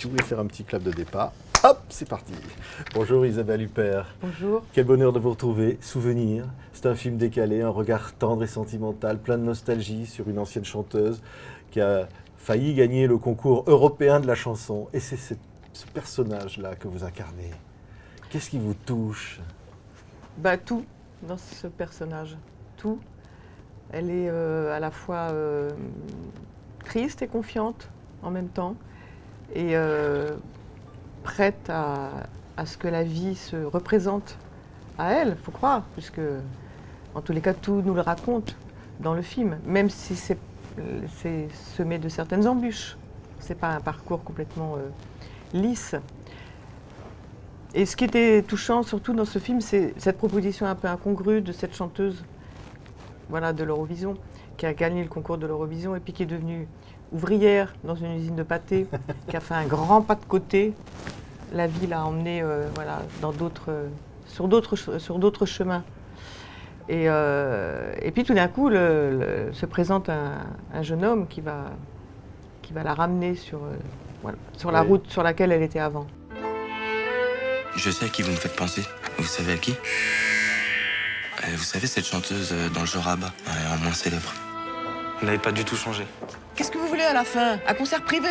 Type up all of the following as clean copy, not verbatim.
vous voulez faire un petit clap de départ, hop, c'est parti. Bonjour Isabelle Huppert. Bonjour. Quel bonheur de vous retrouver. Souvenir, c'est un film décalé, un regard tendre et sentimental, plein de nostalgie sur une ancienne chanteuse qui a failli gagner le concours européen de la chanson. Et c'est ce personnage-là que vous incarnez. Qu'est-ce qui vous touche? Tout dans ce personnage, tout. Elle est à la fois triste et confiante en même temps, et prête à ce que la vie se représente à elle, il faut croire, puisque en tous les cas tout nous le raconte dans le film, même si c'est semé de certaines embûches. C'est pas un parcours complètement lisse. Et ce qui était touchant surtout dans ce film, c'est cette proposition un peu incongrue de cette chanteuse, voilà, de l'Eurovision, qui a gagné le concours de l'Eurovision et puis qui est devenue ouvrière dans une usine de pâté, qui a fait un grand pas de côté. La vie l'a emmenée voilà, sur d'autres chemins. Et puis tout d'un coup, se présente un jeune homme qui va la ramener sur la route sur laquelle elle était avant. Je sais à qui vous me faites penser. Vous savez à qui? Vous savez, cette chanteuse dans le genre ABBA, en moins célèbre. Elle n'avait pas du tout changé. Qu'est-ce que vous voulez à la fin? Un concert privé?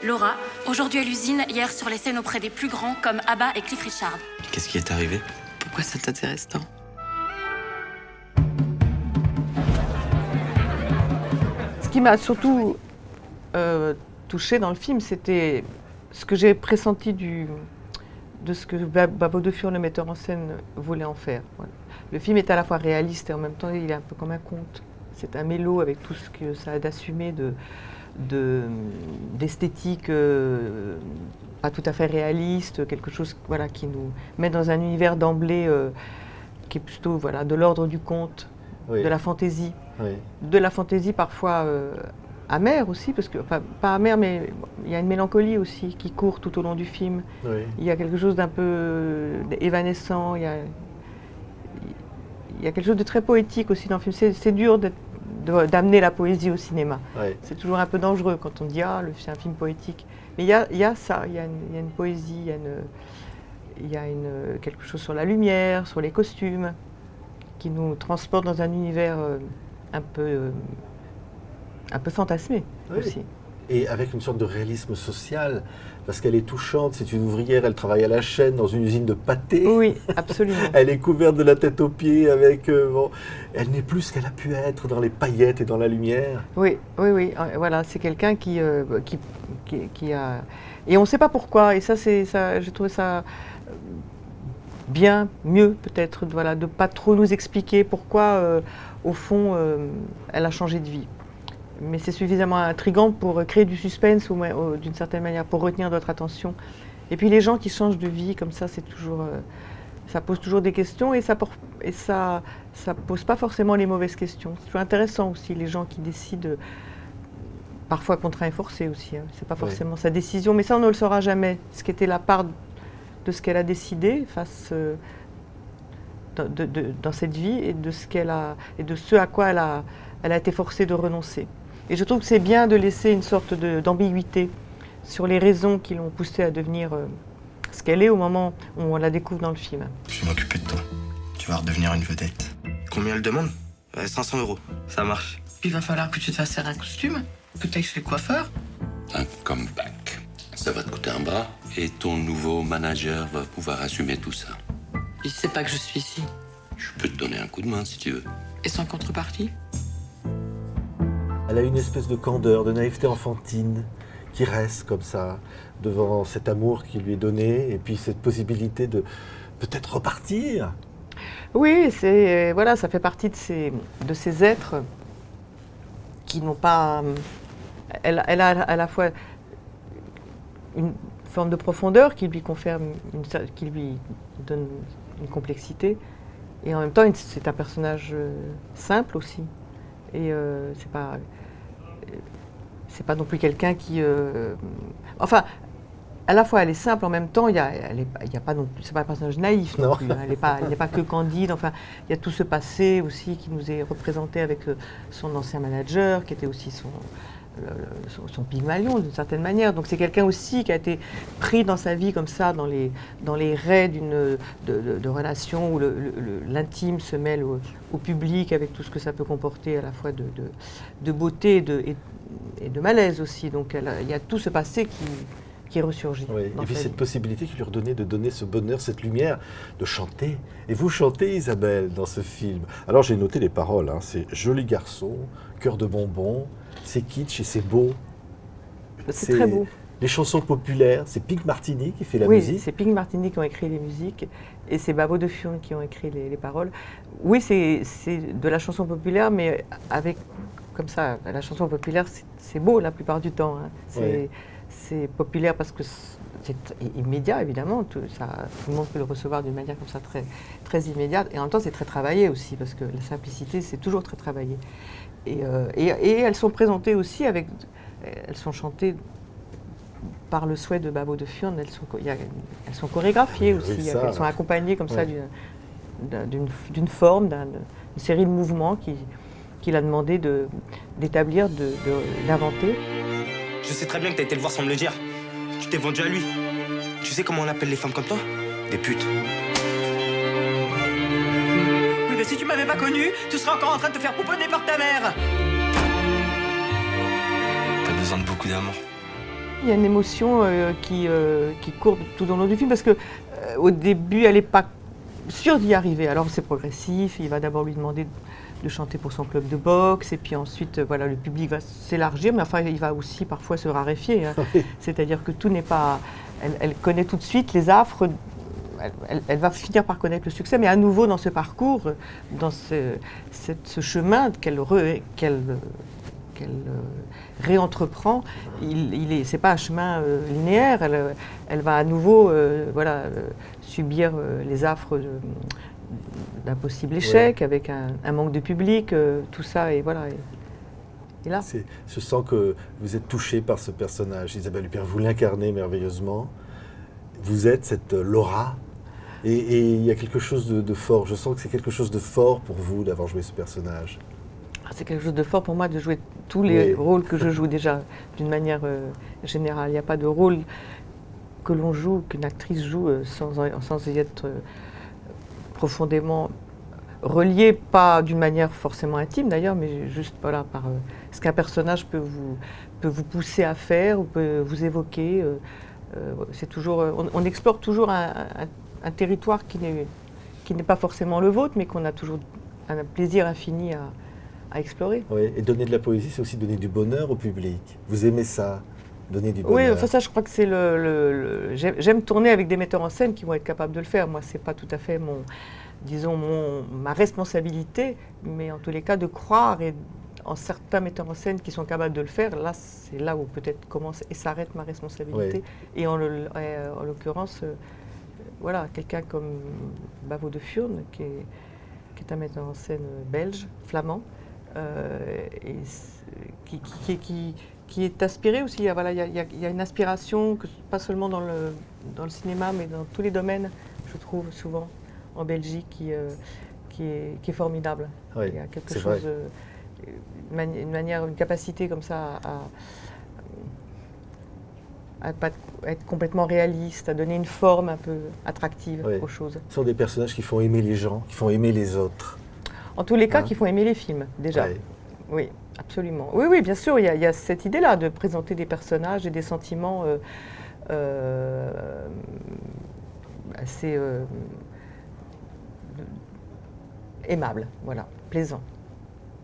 Laura, aujourd'hui à l'usine, hier sur les scènes auprès des plus grands comme ABBA et Cliff Richard. Qu'est-ce qui est arrivé? Pourquoi ça t'intéresse tant? Ce qui m'a surtout touchée dans le film, c'était ce que j'ai pressenti de ce que Babo de Fur, le metteur en scène, voulait en faire. Voilà. Le film est à la fois réaliste et en même temps il est un peu comme un conte. C'est un mélo avec tout ce que ça a d'assumé d'esthétique pas tout à fait réaliste, quelque chose voilà, qui nous met dans un univers d'emblée qui est plutôt voilà, de l'ordre du conte, Oui. de la fantaisie. Oui. De la fantaisie parfois amère aussi, parce que, enfin, pas amère, mais il y a une mélancolie aussi qui court tout au long du film. Oui. Il y a quelque chose d'un peu évanescent, il y a quelque chose de très poétique aussi dans le film. C'est dur d'amener la poésie au cinéma. Oui. C'est toujours un peu dangereux quand on dit « Ah, c'est un film poétique ». Mais il y a ça, il y a une poésie, il y a quelque chose sur la lumière, sur les costumes, qui nous transporte dans un univers un peu fantasmé Oui. aussi. Et avec une sorte de réalisme social, parce qu'elle est touchante, c'est une ouvrière, elle travaille à la chaîne dans une usine de pâté. Oui, absolument. Elle est couverte de la tête aux pieds avec... elle n'est plus ce qu'elle a pu être dans les paillettes et dans la lumière. Oui. Voilà, c'est quelqu'un qui a... Et on ne sait pas pourquoi, et ça, j'ai trouvé ça bien, mieux peut-être, voilà, de ne pas trop nous expliquer pourquoi, au fond, elle a changé de vie. Mais c'est suffisamment intriguant pour créer du suspense, d'une certaine manière, pour retenir notre attention. Et puis les gens qui changent de vie comme ça, c'est toujours, ça pose toujours des questions et ça pose pas forcément les mauvaises questions. C'est toujours intéressant aussi, les gens qui décident, parfois contraints et forcés aussi. Hein. C'est pas forcément sa décision, mais ça on ne le saura jamais. Ce qui était la part de ce qu'elle a décidé face dans cette vie et de ce à quoi elle a été forcée de renoncer. Et je trouve que c'est bien de laisser une sorte d'ambiguïté sur les raisons qui l'ont poussée à devenir ce qu'elle est au moment où on la découvre dans le film. Je vais m'occuper de toi. Tu vas redevenir une vedette. Combien elle demande? 500 €. Ça marche. Il va falloir que tu te fasses faire un costume, que tu ailles chez le coiffeur. Un comeback. Ça va te coûter un bras et ton nouveau manager va pouvoir assumer tout ça. Il sait pas que je suis ici. Je peux te donner un coup de main si tu veux. Et sans contrepartie? Elle a une espèce de candeur, de naïveté enfantine qui reste comme ça devant cet amour qui lui est donné et puis cette possibilité de peut-être repartir. Oui, voilà, ça fait partie de ces êtres qui n'ont pas... Elle a à la fois une forme de profondeur qui lui confère, qui lui donne une complexité, et en même temps, c'est un personnage simple aussi. Et c'est pas non plus quelqu'un qui... Enfin, à la fois elle est simple, en même temps, il y a pas non plus, c'est pas un personnage naïf non plus. Hein. Elle n'est pas que candide. Enfin, il y a tout ce passé aussi qui nous est représenté avec son ancien manager, qui était aussi son Pygmalion d'une certaine manière. Donc c'est quelqu'un aussi qui a été pris dans sa vie comme ça, dans les raies de relations où l'intime se mêle au public avec tout ce que ça peut comporter à la fois de beauté et de malaise aussi. Donc il y a tout ce passé qui ressurgit. Oui. Et puis cette possibilité qui lui redonnait de donner ce bonheur, cette lumière, de chanter. Et vous chantez, Isabelle, dans ce film. Alors j'ai noté les paroles, hein. C'est joli garçon, cœur de bonbon, c'est kitsch et c'est beau. C'est très beau. Les chansons populaires, c'est Pink Martini qui fait la musique. Oui, c'est Pink Martini qui ont écrit les musiques et c'est Babo de Furnes qui ont écrit les paroles. Oui, c'est de la chanson populaire, mais avec, comme ça, la chanson populaire, c'est beau la plupart du temps. Hein. C'est populaire parce que c'est immédiat, évidemment. Tout le monde peut le recevoir d'une manière comme ça très, très immédiate. Et en même temps, c'est très travaillé aussi, parce que la simplicité, c'est toujours très travaillé. Et elles sont présentées aussi avec... Elles sont chantées par le souhait de Babo de Furnes. Elles sont chorégraphiées aussi. Elles sont accompagnées comme ça d'une forme, d'une série de mouvements qu'il a demandé d'établir, d'inventer. Je sais très bien que t'as été le voir sans me le dire. Tu t'es vendu à lui. Tu sais comment on appelle les femmes comme toi? Des putes. Oui, mais si tu m'avais pas connu, tu serais encore en train de te faire pouponner par ta mère. T'as besoin de beaucoup d'amour. Il y a une émotion qui court tout au long du film parce que au début, elle n'est pas sûre d'y arriver. Alors c'est progressif, il va d'abord lui demander de chanter pour son club de boxe et puis ensuite voilà, le public va s'élargir, mais enfin il va aussi parfois se raréfier. Hein. C'est-à-dire que tout n'est pas... Elle connaît tout de suite les affres, elle va finir par connaître le succès, mais à nouveau dans ce parcours, dans ce chemin qu'elle réentreprend, c'est pas un chemin linéaire. Elle va à nouveau subir les affres d'un possible échec, avec un manque de public, tout ça, et voilà. Et là. Je sens que vous êtes touchée par ce personnage, Isabelle Huppert, vous l'incarnez merveilleusement. Vous êtes cette Laura, et il y a quelque chose de fort. Je sens que c'est quelque chose de fort pour vous d'avoir joué ce personnage. C'est quelque chose de fort pour moi de jouer tous les rôles que je joue déjà, d'une manière générale. Il n'y a pas de rôle que l'on joue, qu'une actrice joue sans y être profondément relié, pas d'une manière forcément intime d'ailleurs, mais juste voilà, par ce qu'un personnage peut vous pousser à faire ou peut vous évoquer. C'est toujours, on explore toujours un territoire qui n'est pas forcément le vôtre, mais qu'on a toujours un plaisir infini à explorer. Oui, et donner de la poésie, c'est aussi donner du bonheur au public. Vous aimez ça, donner du bonheur? Oui, enfin ça, je crois que c'est j'aime tourner avec des metteurs en scène qui vont être capables de le faire. Moi, c'est pas tout à fait ma responsabilité, mais en tous les cas, de croire en certains metteurs en scène qui sont capables de le faire. Là, c'est là où peut-être commence et s'arrête ma responsabilité. Oui. Et en l'occurrence, voilà, quelqu'un comme Bavo de Furnes, qui est un metteur en scène belge, flamand, et qui est aspiré aussi. Il y a une aspiration, pas seulement dans le cinéma, mais dans tous les domaines, je trouve souvent, en Belgique, qui est formidable. Oui, il y a quelque chose, une capacité comme ça à être complètement réaliste, à donner une forme un peu attractive aux choses. Ce sont des personnages qui font aimer les gens, qui font aimer les autres. En tous les cas, qui font aimer les films, déjà. Oui, absolument. Oui, bien sûr, il y a cette idée-là de présenter des personnages et des sentiments assez aimables, voilà, plaisants.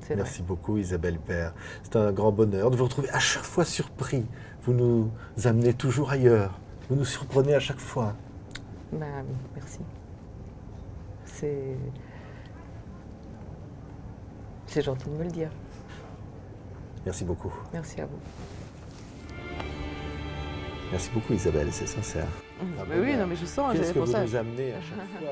Merci beaucoup, Isabelle Huppert. C'est un grand bonheur de vous retrouver à chaque fois surpris. Vous nous amenez toujours ailleurs. Vous nous surprenez à chaque fois. Merci. C'est gentil de me le dire. Merci beaucoup. Merci à vous. Merci beaucoup, Isabelle, c'est sincère. Oui, non, mais je sens. Qu'est-ce que vous nous amenez à chaque fois?